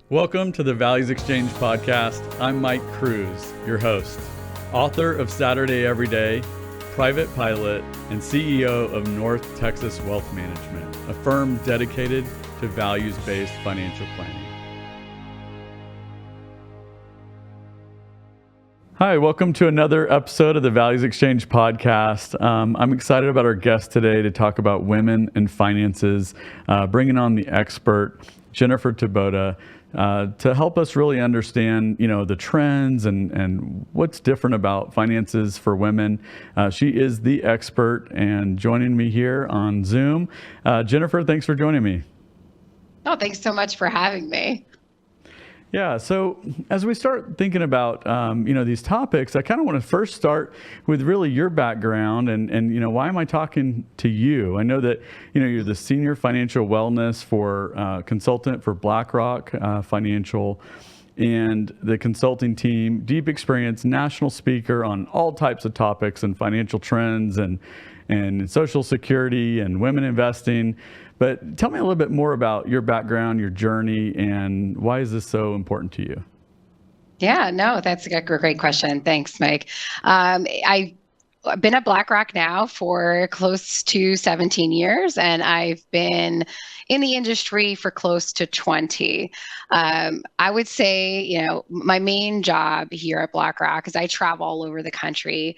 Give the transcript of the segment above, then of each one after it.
Welcome to the Values Exchange podcast. I'm Mike Cruz, your host, author of Saturday Every Day, private pilot, and CEO of North Texas Wealth Management, a firm dedicated to values-based financial planning. Hi, welcome to another episode of the Values Exchange podcast. I'm excited about our guest today to talk about women and finances, bringing on the expert, Jennifer Taboada, to help us really understand, the trends and what's different about finances for women. She is the expert and joining me here on Zoom. Jennifer, thanks for joining me. Oh, thanks so much for having me. Yeah, so as we start thinking about, these topics, I kind of want to first start with really your background and why am I talking to you? I know that, you're the senior financial wellness consultant for BlackRock Financial and the consulting team, deep experience, national speaker on all types of topics and financial trends and social security and women investing. But tell me a little bit more about your background, your journey, and why is this so important to you? Yeah, no, that's a great question. Thanks, Mike. I've been at BlackRock now for close to 17 years, and I've been in the industry for close to 20. I would say, my main job here at BlackRock is I travel all over the country,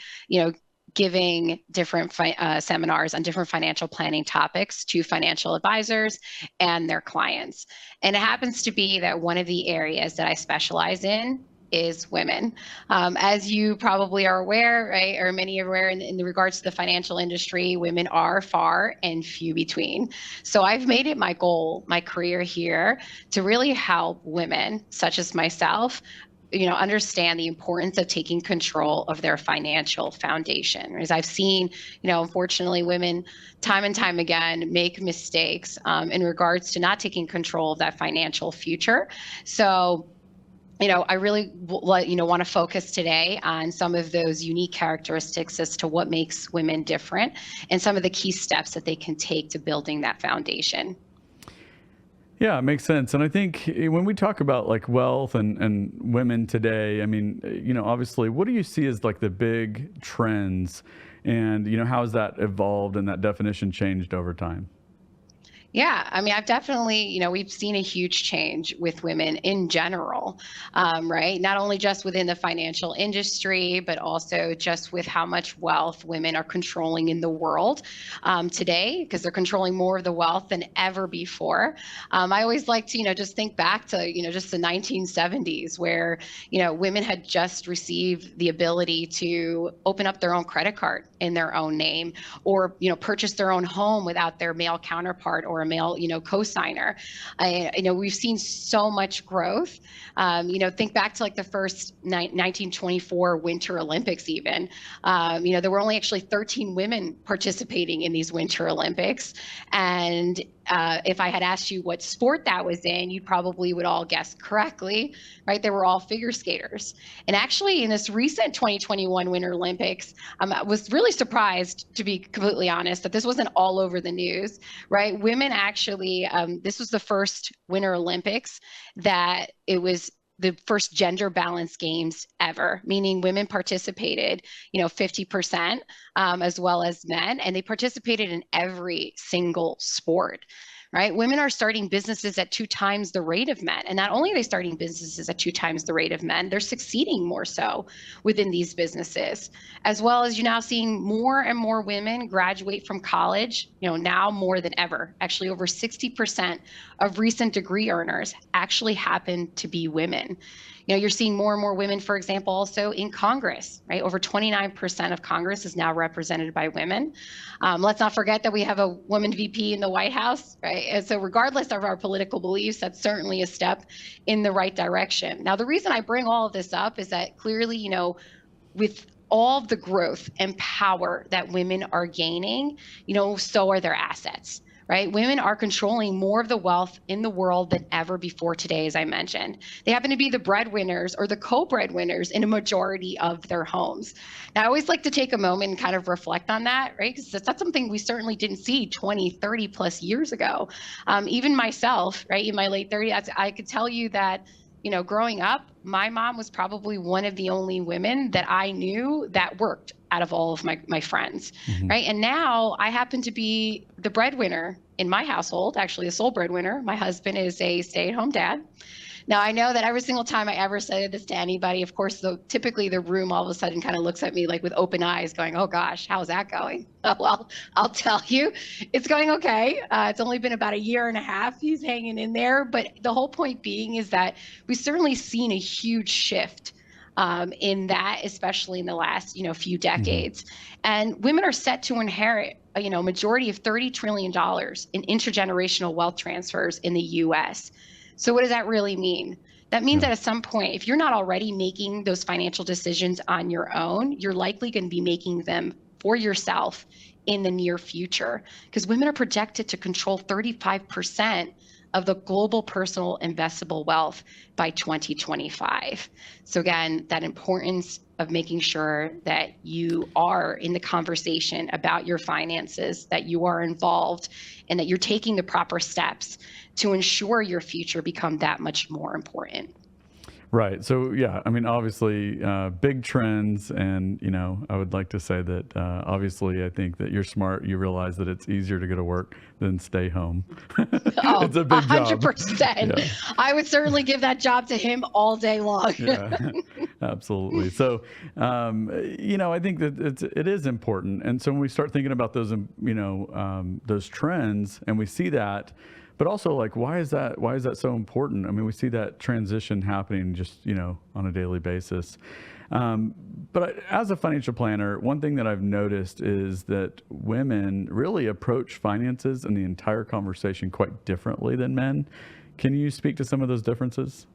giving different seminars on different financial planning topics to financial advisors and their clients. And it happens to be that one of the areas that I specialize in is women. As you probably are aware, right, or many are aware in regards to the financial industry, women are far and few between. So I've made it my goal, my career here, to really help women such as myself understand the importance of taking control of their financial foundation. As I've seen, unfortunately, women time and time again make mistakes in regards to not taking control of that financial future. So, I really want to focus today on some of those unique characteristics as to what makes women different and some of the key steps that they can take to building that foundation. Yeah, it makes sense. And I think when we talk about like wealth and women today, I mean, obviously, what do you see as like the big trends and, how has that evolved and that definition changed over time? Yeah, I mean, I've definitely, we've seen a huge change with women in general, right? Not only just within the financial industry, but also just with how much wealth women are controlling in the world today, because they're controlling more of the wealth than ever before. I always like to, just think back to, just the 1970s where, women had just received the ability to open up their own credit card in their own name or, purchase their own home without their male counterpart or a male, co-signer. We've seen so much growth. Think back to like the first 1924 Winter Olympics even. There were only actually 13 women participating in these Winter Olympics. And if I had asked you what sport that was in, you probably would all guess correctly, right? They were all figure skaters. And actually in this recent 2021 Winter Olympics, I was really surprised, to be completely honest, that this wasn't all over the news, right? Women actually, this was the first Winter Olympics that it was the first gender balanced games ever, meaning women participated, 50% as well as men, and they participated in every single sport. Right? Women are starting businesses at 2 times the rate of men. And not only are they starting businesses at 2 times the rate of men, they're succeeding more so within these businesses, as well as you're now seeing more and more women graduate from college, now more than ever. Actually, over 60% of recent degree earners actually happen to be women. You're seeing more and more women, for example, also in Congress, right? Over 29% of Congress is now represented by women. Let's not forget that we have a woman VP in the White House, right? And so regardless of our political beliefs, that's certainly a step in the right direction. Now, the reason I bring all of this up is that clearly, with all of the growth and power that women are gaining, so are their assets. right? Women are controlling more of the wealth in the world than ever before today, as I mentioned. They happen to be the breadwinners or the co-breadwinners in a majority of their homes. Now, I always like to take a moment and kind of reflect on that, right? Because that's something we certainly didn't see 20, 30 plus years ago. Even myself, right, in my late 30s, I could tell you that, you know, growing up, my mom was probably one of the only women that I knew that worked out of all of my friends, right? And now I happen to be the breadwinner in my household, actually the sole breadwinner. My husband is a stay-at-home dad. Now, I know that every single time I ever said this to anybody, of course, typically the room all of a sudden kind of looks at me like with open eyes going, oh gosh, how's that going? Well, I'll tell you, it's going okay. It's only been about a year and a half he's hanging in there. But the whole point being is that we've certainly seen a huge shift in that, especially in the last, you know, few decades. And women are set to inherit, you know, majority of $30 trillion in intergenerational wealth transfers in the US. So what does that really mean? That means that at some point, if you're not already making those financial decisions on your own, you're likely going to be making them for yourself in the near future, because women are projected to control 35% of the global personal investable wealth by 2025. So again, that importance of making sure that you are in the conversation about your finances, that you are involved, and that you're taking the proper steps to ensure your future become that much more important. Right. So, yeah, I mean, obviously, big trends. And, you know, I would like to say that obviously, I think that you're smart. You realize that it's easier to go to work than stay home. Oh, it's a big 100%. Yeah. I would certainly give that job to him all day long. Yeah, absolutely. So, you know, I think that it is important. And so when we start thinking about those, you know, those trends, and we see that, but also, like, why is that so important? I mean, we see that transition happening just, you know, on a daily basis. But as a financial planner, one thing that I've noticed is that women really approach finances and the entire conversation quite differently than men. Can you speak to some of those differences?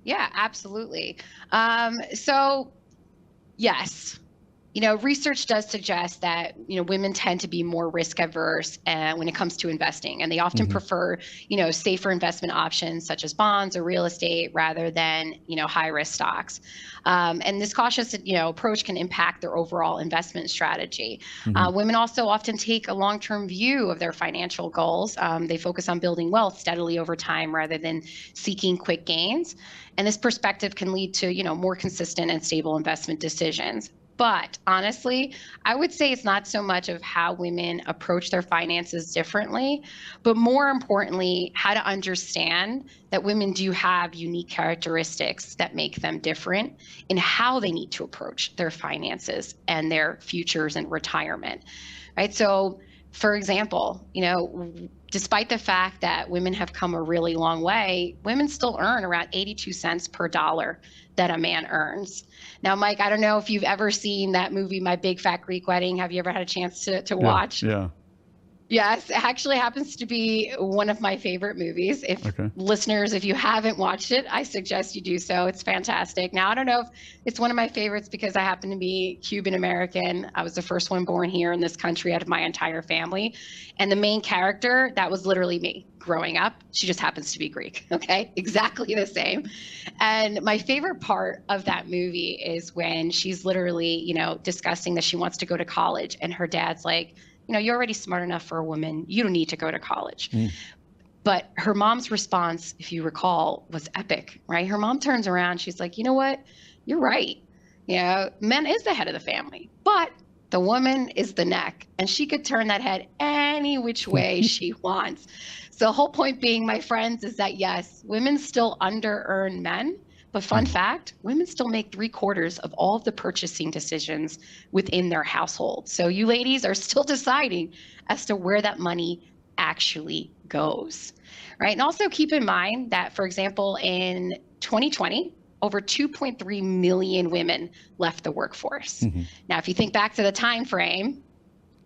Yeah, absolutely. So yes, you know, research does suggest that, you know, women tend to be more risk averse when it comes to investing, and they often prefer, you know, safer investment options such as bonds or real estate rather than, you know, high risk stocks. And this cautious, you know, approach can impact their overall investment strategy. Women also often take a long-term view of their financial goals. They focus on building wealth steadily over time rather than seeking quick gains. And this perspective can lead to, you know, more consistent and stable investment decisions. But honestly, I would say it's not so much of how women approach their finances differently, but more importantly, how to understand that women do have unique characteristics that make them different in how they need to approach their finances and their futures and retirement, right? So, for example, you know, despite the fact that women have come a really long way, women still earn around 82 cents per dollar that a man earns. Now, Mike, I don't know if you've ever seen that movie, My Big Fat Greek Wedding. Have you ever had a chance to watch? Yeah. Yes, it actually happens to be one of my favorite movies. If listeners, if you haven't watched it, I suggest you do so. It's fantastic. Now, I don't know if it's one of my favorites because I happen to be Cuban American. I was the first one born here in this country out of my entire family. And the main character, that was literally me growing up. She just happens to be Greek. Okay, exactly the same. And my favorite part of that movie is when she's literally, you know, discussing that she wants to go to college, and her dad's like, you know, you're already smart enough for a woman. You don't need to go to college. But her mom's response, if you recall, was epic, right? Her mom turns around. She's like, you know what? You're right. You know, men is the head of the family, but the woman is the neck, and she could turn that head any which way she wants. So the whole point being, my friends, is that yes, women still under earn men. But fun fact, women still make 3/4 of all of the purchasing decisions within their household. So you ladies are still deciding as to where that money actually goes, right? And also keep in mind that, for example, in 2020, over 2.3 million women left the workforce. Now, if you think back to the time frame,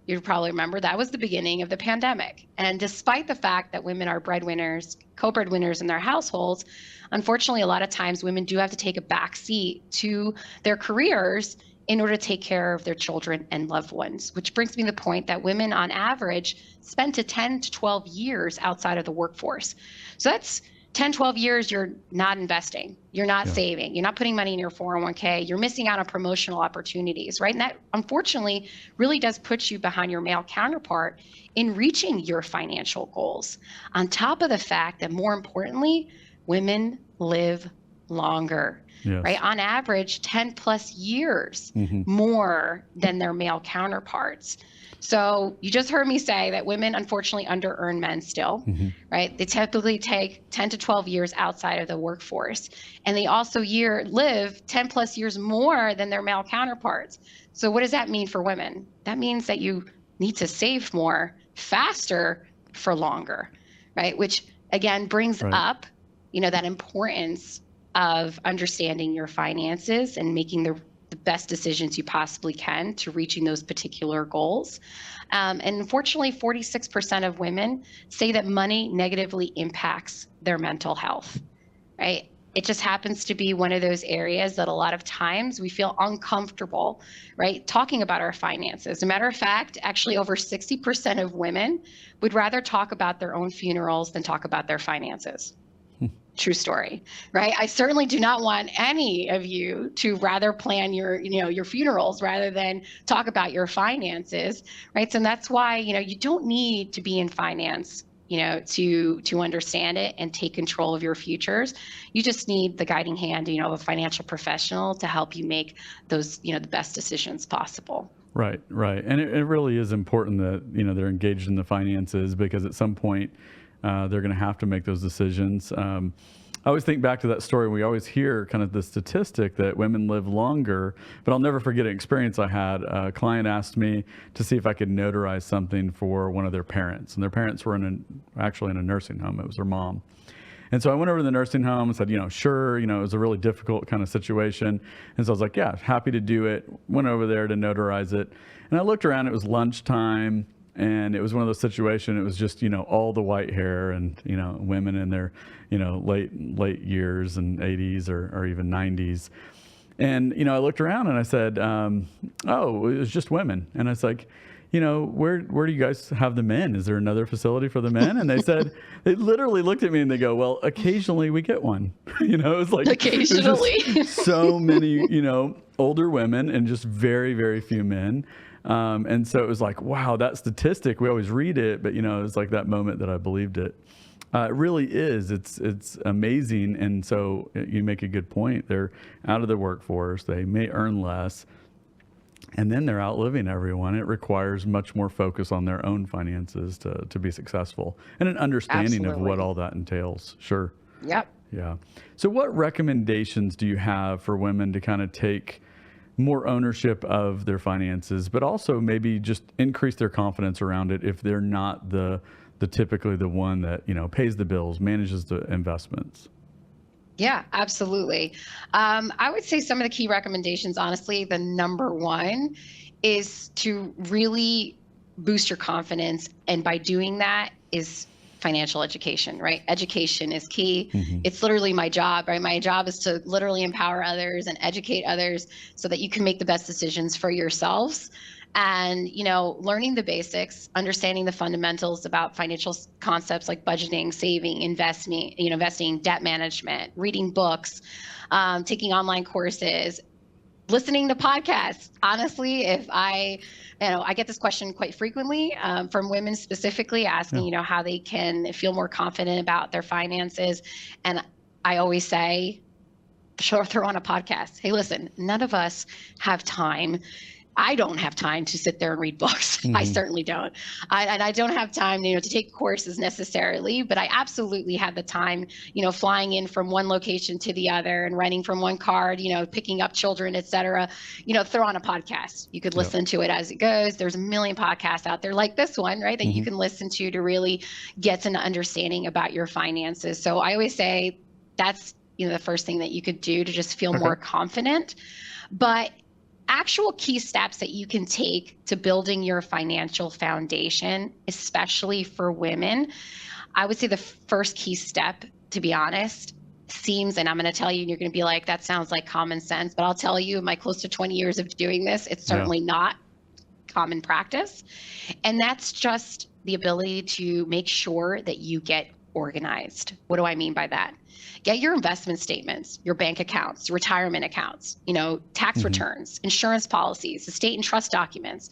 you probably remember that was the beginning of the pandemic. And despite the fact that women are breadwinners, co-breadwinners in their households, unfortunately, a lot of times women do have to take a back seat to their careers in order to take care of their children and loved ones, which brings me to the point that women on average spend 10 to 12 years outside of the workforce. So that's 10, 12 years you're not investing, you're not saving, you're not putting money in your 401k, you're missing out on promotional opportunities, right? And that unfortunately really does put you behind your male counterpart in reaching your financial goals. On top of the fact that, more importantly, women live longer, right? On average, 10 plus years more than their male counterparts. So you just heard me say that women unfortunately under-earn men still, right? They typically take 10 to 12 years outside of the workforce. And they also live 10 plus years more than their male counterparts. So what does that mean for women? That means that you need to save more, faster, for longer, right? Which again brings up, that importance of understanding your finances and making the best decisions you possibly can to reaching those particular goals. And unfortunately, 46% of women say that money negatively impacts their mental health, right? It just happens to be one of those areas that a lot of times we feel uncomfortable, right, talking about our finances. As a matter of fact, actually over 60% of women would rather talk about their own funerals than talk about their finances. True story, right? I certainly do not want any of you to rather plan your funerals rather than talk about your finances, right? So that's why, you don't need to be in finance, to understand it and take control of your futures. You just need the guiding hand, of a financial professional to help you make those, the best decisions possible. Right. And it really is important that, they're engaged in the finances, because at some point, they're going to have to make those decisions. I always think back to that story. We always hear kind of the statistic that women live longer, but I'll never forget an experience I had. A client asked me to see if I could notarize something for one of their parents, and their parents were actually in a nursing home. It was their mom. And so I went over to the nursing home and said, sure, it was a really difficult kind of situation. And so I was like, yeah, happy to do it. Went over there to notarize it. And I looked around, it was lunchtime. And it was one of those situations, it was just, all the white hair and, women in their, late years and 80s or even 90s. And, I looked around and I said, oh, it was just women. And I was like, where do you guys have the men? Is there another facility for the men? And they said, they literally looked at me and they go, well, occasionally we get one. It was like, occasionally. So many, older women and just very, very few men. And so it was like, wow, that statistic, we always read it, but it was like that moment that I believed it. It really is. It's amazing. And so you make a good point. They're out of the workforce. They may earn less, and then they're outliving everyone. It requires much more focus on their own finances to be successful, and an understanding of what all that entails. Sure. Yep. Yeah. So what recommendations do you have for women to kind of take more ownership of their finances, but also maybe just increase their confidence around it if they're not the typically the one that, pays the bills, manages the investments? Yeah, absolutely. I would say some of the key recommendations, honestly, the number one is to really boost your confidence. And by doing that is financial education, right? Education is key. It's literally my job, right? My job is to literally empower others and educate others so that you can make the best decisions for yourselves. And, learning the basics, understanding the fundamentals about financial concepts like budgeting, saving, investing, debt management, reading books, taking online courses, listening to podcasts. Honestly, if I get this question quite frequently from women specifically asking, how they can feel more confident about their finances. And I always say, throw on a podcast. Hey, listen, none of us have time. I don't have time to sit there and read books. I certainly don't. And I don't have time, to take courses necessarily, but I absolutely have the time, flying in from one location to the other and running from one card, picking up children, et cetera, throw on a podcast. You could listen to it as it goes. There's a million podcasts out there like this one, right, that you can listen to really get an understanding about your finances. So I always say that's, the first thing that you could do to just feel more confident. But actual key steps that you can take to building your financial foundation, especially for women, I would say the first key step, to be honest, seems, and I'm going to tell you, and you're going to be like, that sounds like common sense, but I'll tell you, in my close to 20 years of doing this, it's certainly not common practice. And that's just the ability to make sure that you get organized. What do I mean by that? Get your investment statements, your bank accounts, retirement accounts, tax returns, insurance policies, estate and trust documents,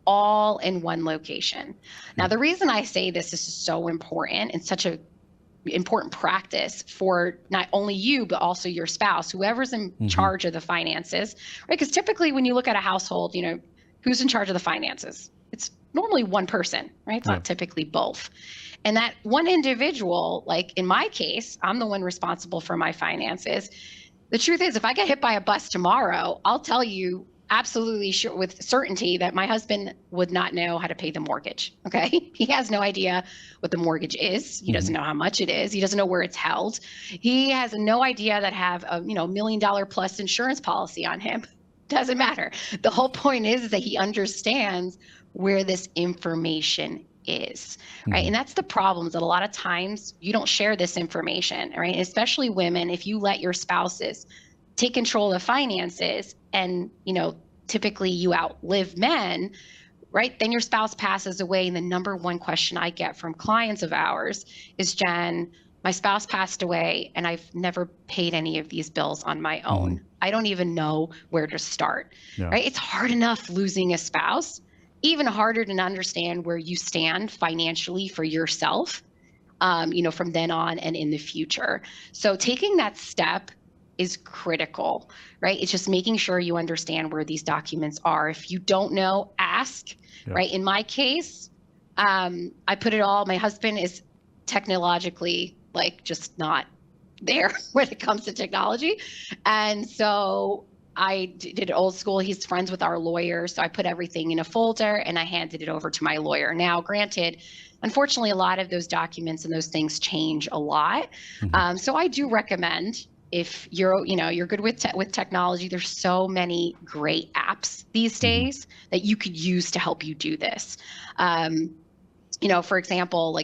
all in one location. Now, the reason I say this is so important and such a important practice for not only you, but also your spouse, whoever's in charge of the finances, right? Because typically when you look at a household, who's in charge of the finances? It's normally one person, right? It's not typically both. And that one individual, like in my case, I'm the one responsible for my finances. The truth is, if I get hit by a bus tomorrow, I'll tell you absolutely sure with certainty that my husband would not know how to pay the mortgage. Okay. He has no idea what the mortgage is. He doesn't know how much it is. He doesn't know where it's held. He has no idea that I have a, $1 million plus insurance policy on him. Doesn't matter. The whole point is that he understands where this information is, right? And that's the problem, is that a lot of times you don't share this information, right? And especially women, if you let your spouses take control of the finances and, typically you outlive men, right? Then your spouse passes away. And the number one question I get from clients of ours is, Jen, my spouse passed away and I've never paid any of these bills on my own. I don't even know where to start, right? It's hard enough losing a spouse, even harder to understand where you stand financially for yourself, from then on and in the future. So taking that step is critical, right? It's just making sure you understand where these documents are. If you don't know, ask, right? In my case, I put it all, my husband is technologically just not there when it comes to technology. And so I did old school. He's friends with our lawyer. So I put everything in a folder and I handed it over to my lawyer. Now, granted, unfortunately, a lot of those documents and those things change a lot. So I do recommend, if you're good with technology, there's so many great apps these days that you could use to help you do this. For example,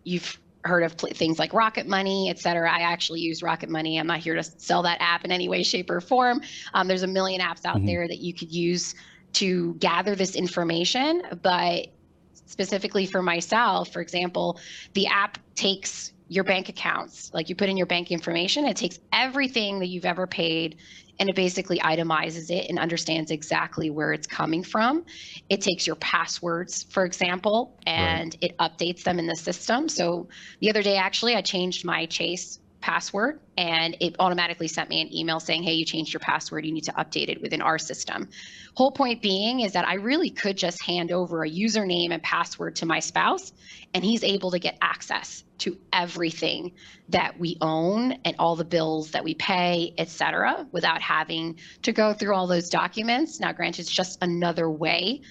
you've heard of things like Rocket Money, et cetera. I actually use Rocket Money. I'm not here to sell that app in any way, shape, or form. There's a million apps out there that you could use to gather this information. But specifically for myself, for example, the app takes your bank accounts, like you put in your bank information, it takes everything that you've ever paid and it basically itemizes it and understands exactly where it's coming from. It takes your passwords, for example, and it updates them in the system. So the other day, actually, I changed my Chase password and it automatically sent me an email saying, hey, you changed your password. You need to update it within our system. Whole point being is that I really could just hand over a username and password to my spouse and he's able to get access to everything that we own and all the bills that we pay, et cetera, without having to go through all those documents. Now, granted, it's just another way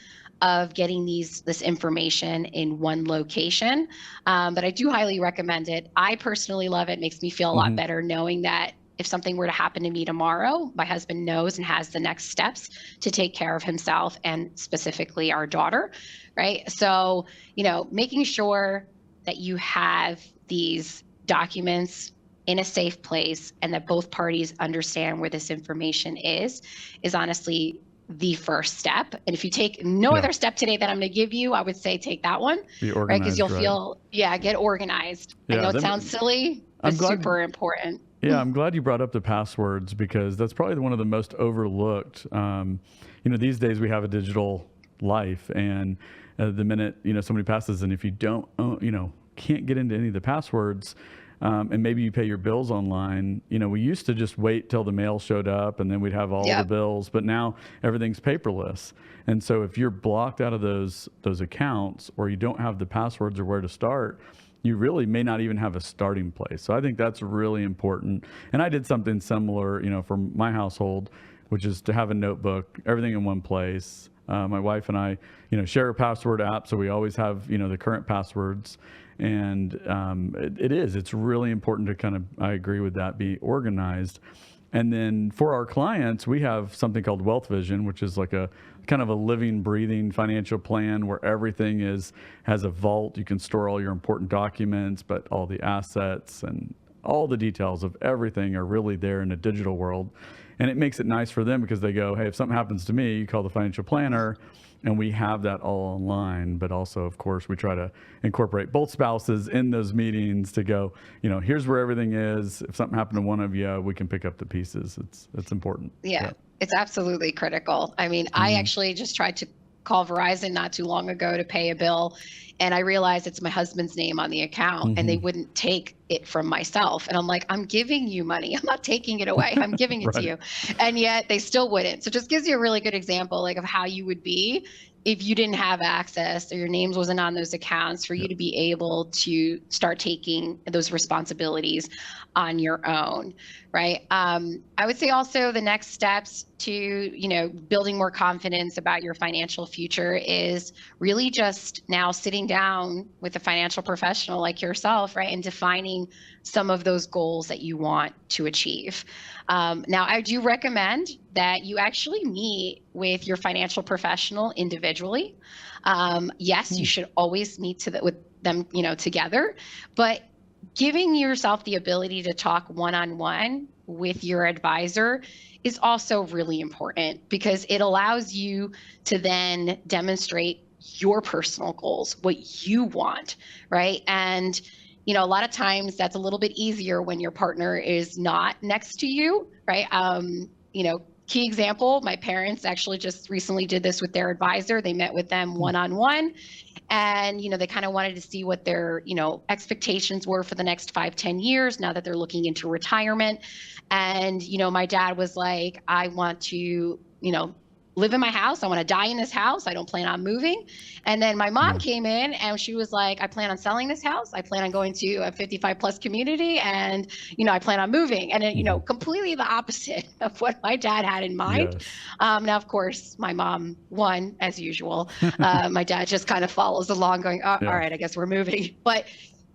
of getting this information in one location. But I do highly recommend it. I personally love it. It makes me feel a lot better knowing that if something were to happen to me tomorrow, my husband knows and has the next steps to take care of himself and specifically our daughter, right? So, making sure that you have these documents in a safe place and that both parties understand where this information is honestly the first step. And if you take no other step today that I'm going to give you, I would say take that one. Be organized, right? Because you'll feel, get organized. I know it sounds silly, but it's super important. Yeah, I'm glad you brought up the passwords because that's probably one of the most overlooked. These days we have a digital life, and the minute somebody passes, and if you don't, can't get into any of the passwords, and maybe you pay your bills online. We used to just wait till the mail showed up, and then we'd have all the bills. But now everything's paperless, and so if you're blocked out of those accounts, or you don't have the passwords or where to start, you really may not even have a starting place. So I think that's really important. And I did something similar, for my household, which is to have a notebook, everything in one place. My wife and I, share a password app, so we always have, the current passwords. And it's really important to I agree with that, be organized. And then for our clients, we have something called Wealth Vision, which is like a kind of a living, breathing financial plan where everything has a vault. You can store all your important documents, but all the assets and all the details of everything are really there in a digital world. And it makes it nice for them because they go, hey, if something happens to me, you call the financial planner, and we have that all online. But also, of course, we try to incorporate both spouses in those meetings to go, here's where everything is. If something happened to one of you, we can pick up the pieces. It's important. Yeah. It's absolutely critical. I mean, I actually just tried to call Verizon not too long ago to pay a bill, and I realized it's my husband's name on the account, and they wouldn't take it from myself. And I'm like, I'm giving you money. I'm not taking it away. I'm giving it to you. And yet they still wouldn't. So it just gives you a really good example of how you would be if you didn't have access or your names wasn't on those accounts for you to be able to start taking those responsibilities on your own, right? I would say also the next steps to, building more confidence about your financial future is really just now sitting down with a financial professional like yourself, right? And defining some of those goals that you want to achieve. Now, I do recommend that you actually meet with your financial professional individually. Yes, you should always meet with them, together, but giving yourself the ability to talk one-on-one with your advisor is also really important because it allows you to then demonstrate your personal goals, what you want, right? And a lot of times that's a little bit easier when your partner is not next to you, right? Key example, my parents actually just recently did this with their advisor. They met with them one-on-one, and they kind of wanted to see what their expectations were for the next 5-10 years now that they're looking into retirement. And my dad was like, I want to live in my house. I want to die in this house. I don't plan on moving. And then my mom came in and she was like, I plan on selling this house. I plan on going to a 55 plus community, and, I plan on moving. And it, completely the opposite of what my dad had in mind. Yes. Now, of course, my mom won as usual. My dad just kind of follows along going, all right, I guess we're moving. But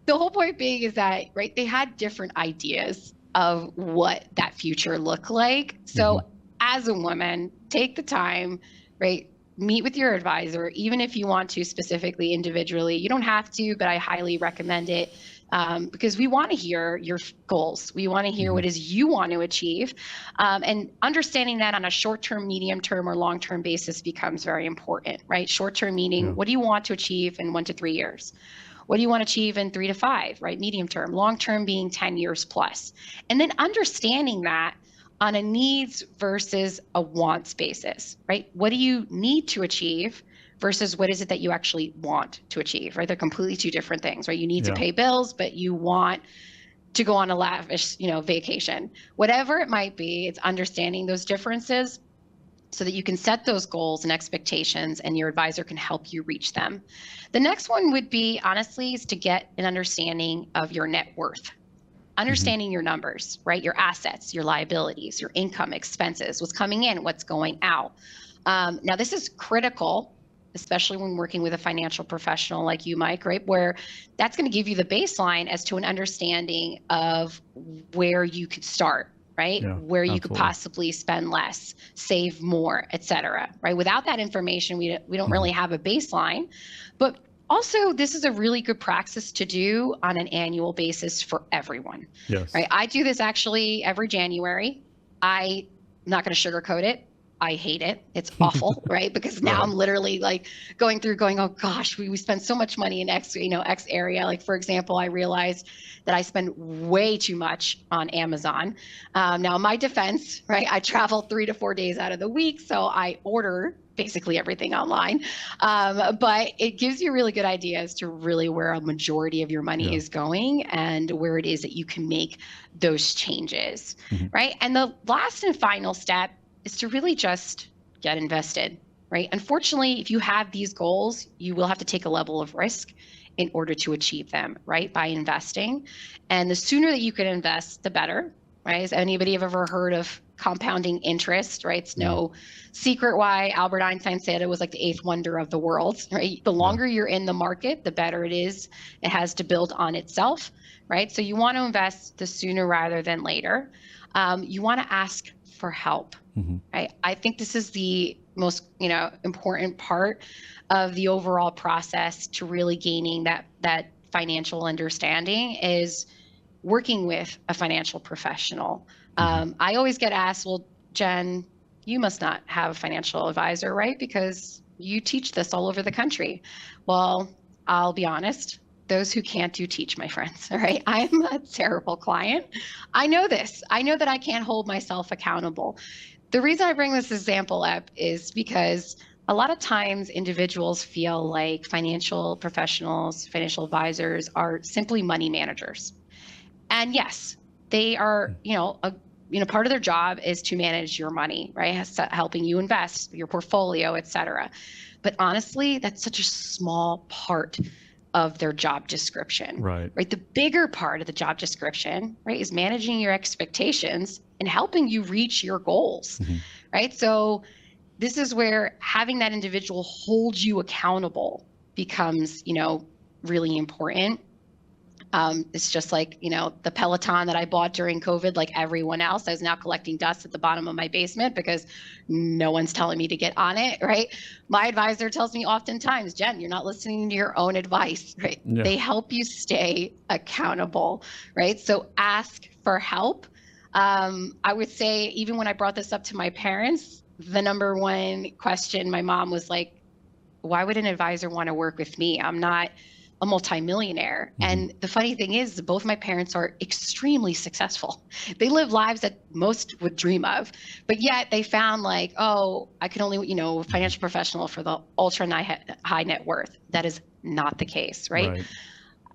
the whole point being is that, right, they had different ideas of what that future looked like. So as a woman, take the time, right? Meet with your advisor, even if you want to specifically individually. You don't have to, but I highly recommend it because we want to hear your goals. We want to hear what it is you want to achieve. And understanding that on a short-term, medium-term, or long-term basis becomes very important, right? Short-term meaning, what do you want to achieve in 1 to 3 years? What do you want to achieve in 3 to 5, right? Medium term, long term being 10 years plus. And then understanding that on a needs versus a wants basis, right? What do you need to achieve versus what is it that you actually want to achieve, right? They're completely two different things, right? You need to pay bills, but you want to go on a lavish, vacation. Whatever it might be, it's understanding those differences so that you can set those goals and expectations and your advisor can help you reach them. The next one would be, honestly, is to get an understanding of your net worth. Understanding your numbers, right? Your assets, your liabilities, your income, expenses, what's coming in, what's going out. Now, this is critical, especially when working with a financial professional like you, Mike, right? Where that's going to give you the baseline as to an understanding of where you could start, right? Where you could possibly spend less, save more, et cetera, right? Without that information, we don't really have a baseline. But also, this is a really good practice to do on an annual basis for everyone. Yes. Right? I do this actually every January. I'm not going to sugarcoat it. I hate it. It's awful, right? Because now I'm literally like going, oh gosh, we spend so much money in X area. Like, for example, I realized that I spend way too much on Amazon. Now, in my defense, right, I travel 3 to 4 days out of the week, so I order basically everything online. But it gives you really good idea as to really where a majority of your money is going and where it is that you can make those changes, right? And the last and final step is to really just get invested, right? Unfortunately, if you have these goals, you will have to take a level of risk in order to achieve them, right? By investing. And the sooner that you can invest, the better, right? Has anybody ever heard of compounding interest, right? It's no secret why Albert Einstein said it was like the eighth wonder of the world, right? The longer you're in the market, the better it has to build on itself, right? So you want to invest the sooner rather than later. You want to ask for help, right? I think this is the most, important part of the overall process to really gaining that financial understanding is working with a financial professional. I always get asked, well, Jen, you must not have a financial advisor, right? Because you teach this all over the country. Well, I'll be honest. Those who can't do teach, my friends. All right. I'm a terrible client. I know this. I know that I can't hold myself accountable. The reason I bring this example up is because a lot of times individuals feel like financial professionals, financial advisors are simply money managers. And yes, they are, part of their job is to manage your money, right? Helping you invest, your portfolio, et cetera. But honestly, that's such a small part of their job description, right? The bigger part of the job description, right, is managing your expectations and helping you reach your goals, right? So this is where having that individual hold you accountable becomes, really important. It's just like, the Peloton that I bought during COVID, like everyone else, I was now collecting dust at the bottom of my basement because no one's telling me to get on it, right? My advisor tells me oftentimes, Jen, you're not listening to your own advice, right? Yeah. They help you stay accountable, right? So ask for help. I would say, even when I brought this up to my parents, the number one question my mom was like, why would an advisor want to work with me? I'm not a multimillionaire. And the funny thing is, both my parents are extremely successful. They live lives that most would dream of, but yet they found like, oh, I can only, financial professional for the ultra high net worth. That is not the case, right?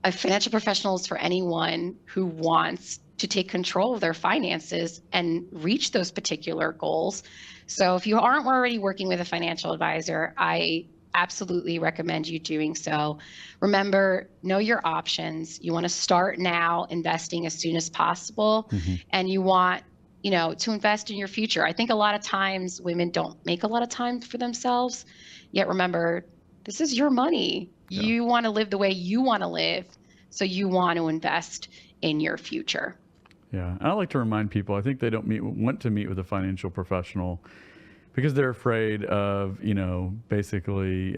A financial professional is for anyone who wants to take control of their finances and reach those particular goals. So if you aren't already working with a financial advisor, I absolutely recommend you doing so. Remember, know your options. You want to start now investing as soon as possible, and you want, to invest in your future. I think a lot of times women don't make a lot of time for themselves. Yet remember, this is your money. Yeah. You want to live the way you want to live, so you want to invest in your future. Yeah, I like to remind people, I think they don't want to meet with a financial professional because they're afraid of, basically,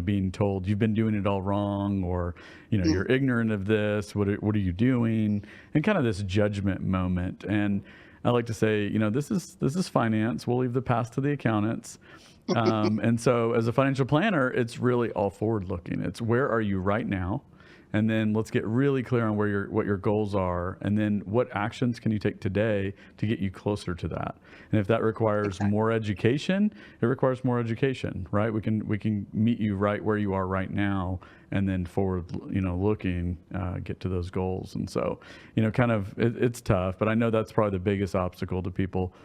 being told you've been doing it all wrong, or, you're ignorant of this. What are you doing? And kind of this judgment moment. And I like to say, this is finance. We'll leave the past to the accountants. And so as a financial planner, it's really all forward looking. It's where are you right now? And then let's get really clear on what your goals are, and then what actions can you take today to get you closer to that. And if that requires more education, it requires more education, right? We can meet you right where you are right now, and then forward, looking, get to those goals. And so, it's tough, but I know that's probably the biggest obstacle to people.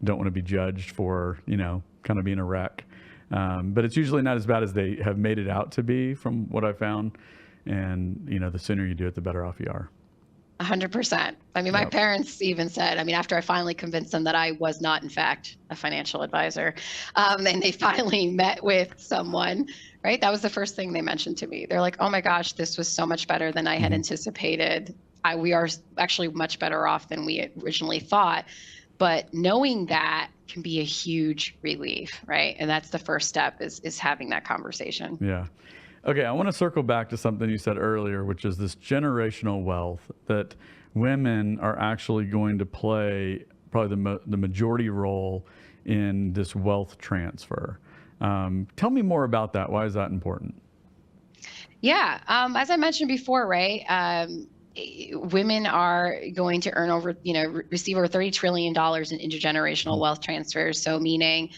Don't want to be judged for, kind of being a wreck. But it's usually not as bad as they have made it out to be, from what I found. And, the sooner you do it, the better off you are. 100%. I mean, my parents even said, after I finally convinced them that I was not, in fact, a financial advisor, and they finally met with someone, right? That was the first thing they mentioned to me. They're like, oh my gosh, this was so much better than I had anticipated. We are actually much better off than we originally thought. But knowing that can be a huge relief, right? And that's the first step, is having that conversation. Yeah. Okay, I want to circle back to something you said earlier, which is this generational wealth, that women are actually going to play probably the majority role in this wealth transfer. Tell me more about that. Why is that important? Yeah, as I mentioned before, right? Women are going to earn receive over $30 trillion in intergenerational wealth transfers. So meaning,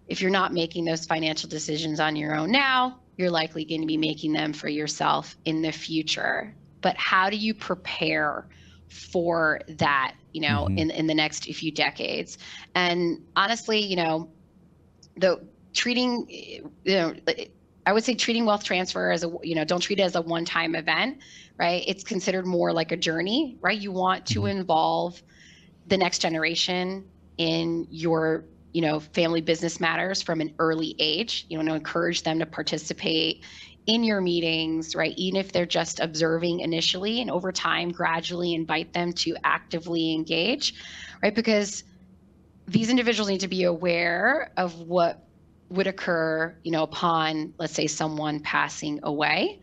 if you're not making those financial decisions on your own now, you're likely going to be making them for yourself in the future. But how do you prepare for that, in the next few decades? And honestly, I would say treating wealth transfer as don't treat it as a one-time event, right? It's considered more like a journey, right? You want to involve the next generation in your family business matters from an early age. You want to encourage them to participate in your meetings, right? Even if they're just observing initially, and over time, gradually invite them to actively engage, right? Because these individuals need to be aware of what would occur, upon, let's say, someone passing away.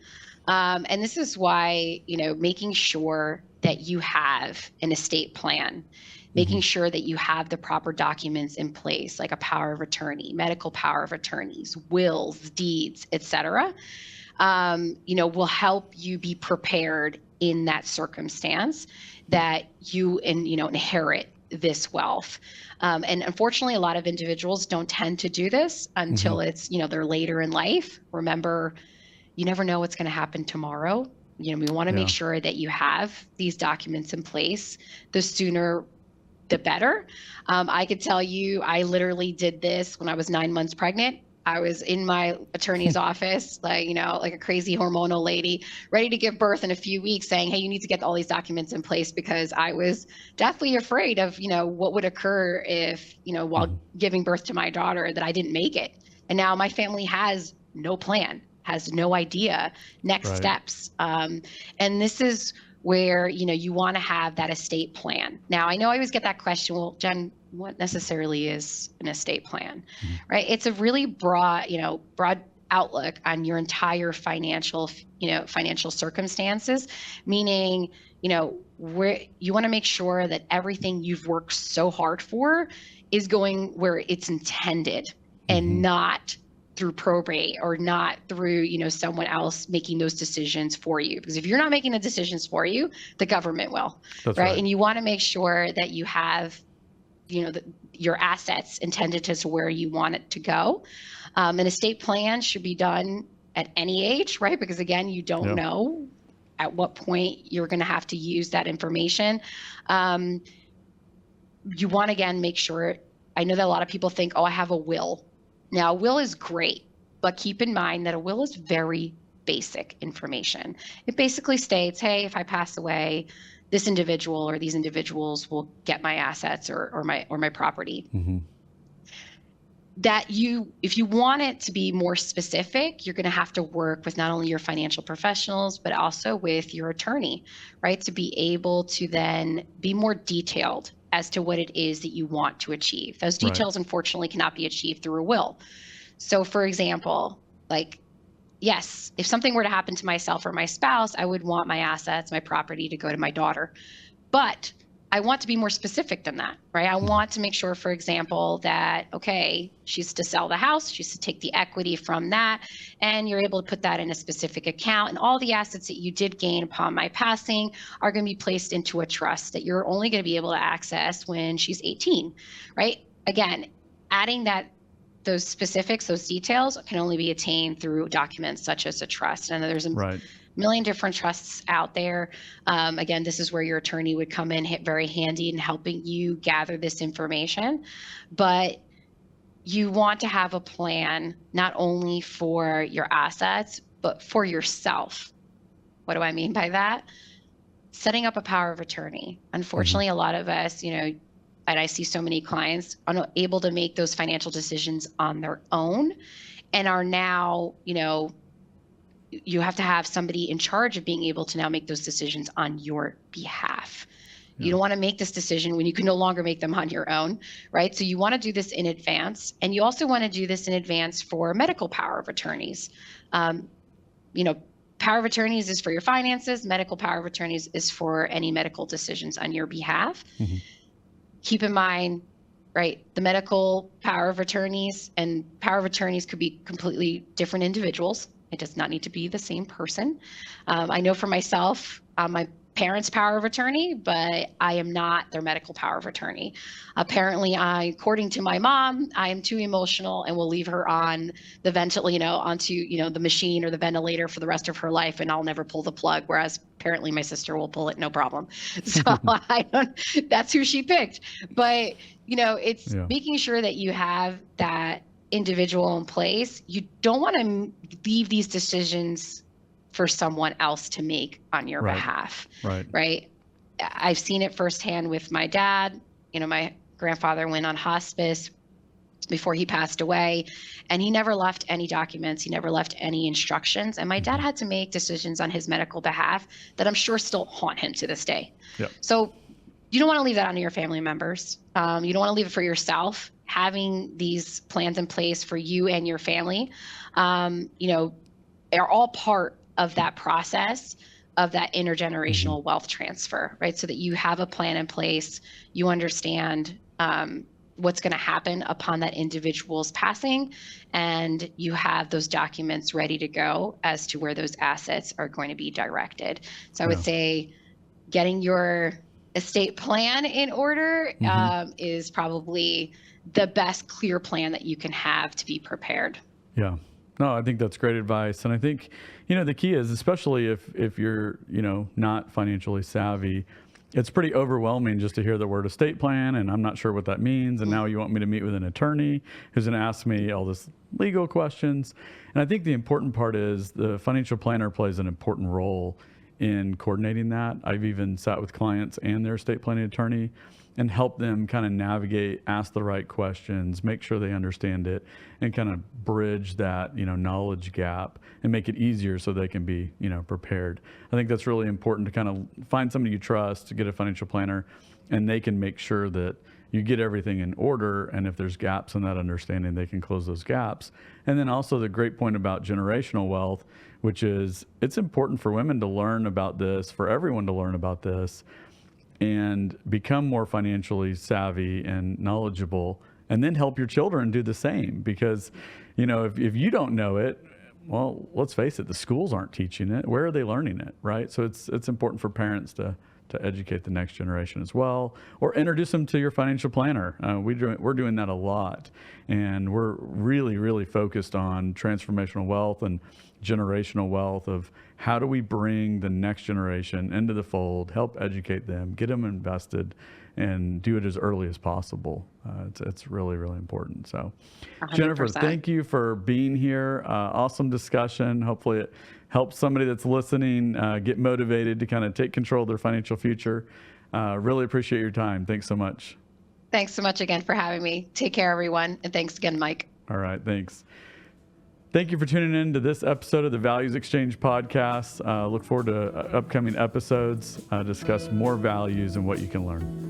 And this is why, making sure that you have an estate plan, making sure that you have the proper documents in place, like a power of attorney, medical power of attorneys, wills, deeds, etc., will help you be prepared in that circumstance that you inherit this wealth. And unfortunately, a lot of individuals don't tend to do this until it's, they're later in life. Remember, you never know what's going to happen tomorrow. We want to make sure that you have these documents in place. The sooner, the better. I could tell you, I literally did this when I was 9 months pregnant. I was in my attorney's office, like a crazy hormonal lady, ready to give birth in a few weeks, saying, hey, you need to get all these documents in place, because I was deathly afraid of, what would occur if, while giving birth to my daughter, that I didn't make it. And now my family has no plan, has no idea next steps. And this is where, you want to have that estate plan. Now, I know I always get that question, well, Jen, what necessarily is an estate plan, right? It's a really broad outlook on your entire financial circumstances, meaning, where you want to make sure that everything you've worked so hard for is going where it's intended, and not through probate, or not through, someone else making those decisions for you. Because if you're not making the decisions for you, the government will. That's right. And you want to make sure that you have, your assets intended to where you want it to go. An estate plan should be done at any age, right? Because again, you don't know at what point you're going to have to use that information. You want to, again, make sure, I know that a lot of people think, oh, I have a will. Now, a will is great, but keep in mind that a will is very basic information. It basically states, hey, if I pass away, this individual or these individuals will get my assets or my property. That if you want it to be more specific, you're going to have to work with not only your financial professionals, but also with your attorney, right? To be able to then be more detailed as to what it is that you want to achieve. Those details, unfortunately, cannot be achieved through a will. So, for example, yes, if something were to happen to myself or my spouse, I would want my assets, my property to go to my daughter. But I want to be more specific than that, right? I want to make sure, for example, that, okay, she's to sell the house, she's to take the equity from that, and you're able to put that in a specific account. And all the assets that you did gain upon my passing are going to be placed into a trust that you're only going to be able to access when she's 18, right? Again, adding those specifics, those details can only be attained through documents such as a trust. And there's a million different trusts out there. Again, this is where your attorney would come in very handy in helping you gather this information. But you want to have a plan not only for your assets, but for yourself. What do I mean by that? Setting up a power of attorney. Unfortunately, a lot of us, and I see so many clients are able to make those financial decisions on their own, and are now, you have to have somebody in charge of being able to now make those decisions on your behalf. You don't want to make this decision when you can no longer make them on your own, right? So you want to do this in advance, and you also want to do this in advance for medical power of attorneys. Power of attorneys is for your finances. Medical power of attorneys is for any medical decisions on your behalf. Keep in mind, right, the medical power of attorneys and power of attorneys could be completely different individuals. It does not need to be the same person. I know for myself, my parents' power of attorney, but I am not their medical power of attorney. Apparently, according to my mom, I am too emotional and will leave her on the onto the machine or the ventilator for the rest of her life, and I'll never pull the plug. Whereas apparently my sister will pull it, no problem. So that's who she picked. But it's making sure that you have that individual in place. You don't want to leave these decisions for someone else to make on your behalf. Right. I've seen it firsthand with my dad. My grandfather went on hospice before he passed away, and he never left any documents. He never left any instructions. And my dad had to make decisions on his medical behalf that I'm sure still haunt him to this day. So you don't want to leave that on your family members. You don't want to leave it for yourself. Having these plans in place for you and your family, are all part of that process of that intergenerational wealth transfer, right? So that you have a plan in place, you understand what's going to happen upon that individual's passing, and you have those documents ready to go as to where those assets are going to be directed. So I would say getting your estate plan in order is probably the best clear plan that you can have to be prepared. Yeah. No, I think that's great advice. And I think, the key is, especially if you're, not financially savvy, it's pretty overwhelming just to hear the word estate plan, and I'm not sure what that means. And now you want me to meet with an attorney who's going to ask me all this legal questions. And I think the important part is the financial planner plays an important role in coordinating that. I've even sat with clients and their estate planning attorney and help them kind of navigate, ask the right questions, make sure they understand it, and kind of bridge that, knowledge gap and make it easier so they can be, prepared. I think that's really important to kind of find somebody you trust, to get a financial planner, and they can make sure that you get everything in order. And if there's gaps in that understanding, they can close those gaps. And then also the great point about generational wealth, which is it's important for women to learn about this, for everyone to learn about this, and become more financially savvy and knowledgeable, and then help your children do the same. Because, if you don't know it, well, let's face it, the schools aren't teaching it. Where are they learning it, right? So it's important for parents to educate the next generation as well, or introduce them to your financial planner. We're doing that a lot, and we're really, really focused on transformational wealth and generational wealth of how do we bring the next generation into the fold, help educate them, get them invested, and do it as early as possible. It's really, really important. So 100%. Jennifer, thank you for being here. Awesome discussion. Hopefully it helps somebody that's listening get motivated to kind of take control of their financial future. Really appreciate your time. Thanks so much. Thanks so much again for having me. Take care, everyone. And thanks again, Mike. All right. Thanks. Thank you for tuning in to this episode of the Values Exchange podcast. Look forward to upcoming episodes, discuss more values and what you can learn.